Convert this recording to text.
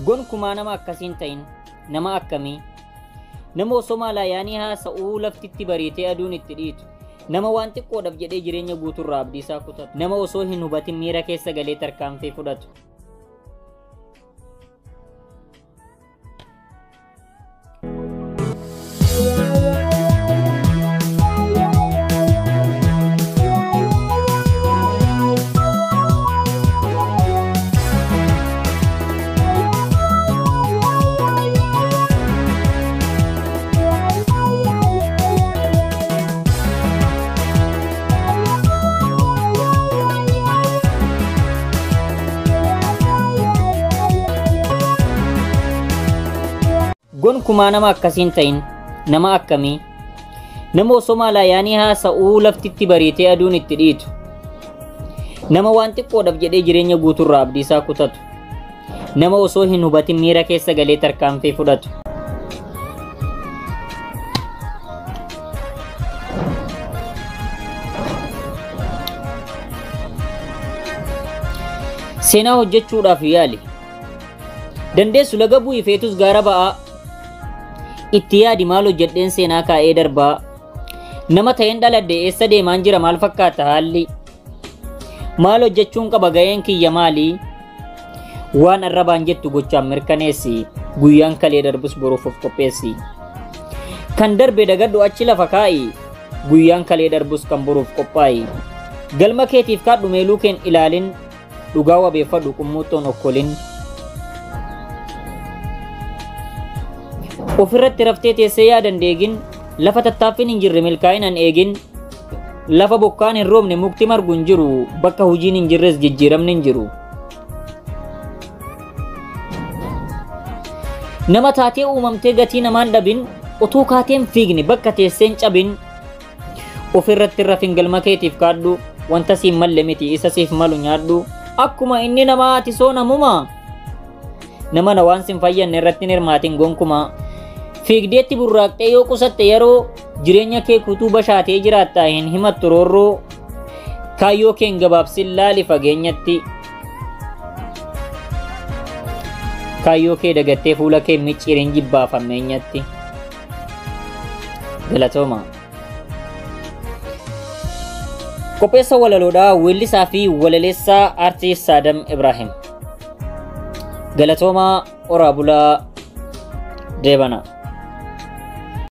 gonkumaa nama akkasiin ta'in nama akkamii? Nama osoo maalayaanii haasa'uu laftitti bariitee aduun itti dhiitu, nama waan xiqqoodhaaf jedhee jireenya guutuurraa abdii isaa kutatu, nama osoo hin hubatin miira keessa galee tarkaanfii fudhatu. gonkumaa nama akkasiin ta'in nama akkamii? Nama osoo maalayaanii haasa'uu laftitti bariitee aduun itti dhiitu, nama waan xiqqoodhaaf jedhee jireenya guutuurraa abdii isaa kutatu, nama osoo hin hubatin miira keessa galee tarkaanfii fudhatu. Seenaa hojjechuudhaaf yaali. Dandeessu laga bu'ii feetus gaara ba'aa. Itti yaadi maal hojjedheen seenaa kaa'ee darbaa. Nama ta'een dhaladhe eessa deemaan jira maal fakkaata haalli? Maal hojjechuun qaba ga'een kiyya maali? Waan arrabaan jettu gochaan mirkaneessi. Guyyaan kalee darbus boruuf of qopheessi. Kan darbe dagadhu achi lafa kaa'i. Guyyaan kalee darbus kan boruuf qophaa'i. Galma keetiif kaadhu meeluu keen ilaalin. Dhugaa wabeeffadhu qummuuxoon okkolin. Ofirratti raftee teessee yaadan deegin, lafa tattaaffiin hin jirre milkaa'inaan eegin, lafa bokkaan hin roobne mukti margu hin jiru, bakka hojiin hin jirres jijjiiramni hin jiru. Nama taatee uumamtee gatii namaan dhabin, utuu kaateen fiigne bakka teesseen cabin. Ofirratti rafin galma keetiif kaadhu, wanta siin malle miti isa siif malu nyaadhu. Akkuma inni nama ati soo namuma. Nama na waan sin fayyanne irratti hirmaatin gonkumaa. Fiigdeetti burraaqxee yoo qusatte yeroo jireenya kee kutuu bashaatee jiraattaa hin himattu roorroo. Kaayyoo keen gabaabsin laali fageenyatti. Kaayyoo kee dagattee fuula kee micciiriin jibbaa fammeenyatti. Galatooma. Qopheessa walaloodhaa weellisaa fi walaleessaa Artiist Saadam Ibrahim. Galatooma oraa bulaa deebana.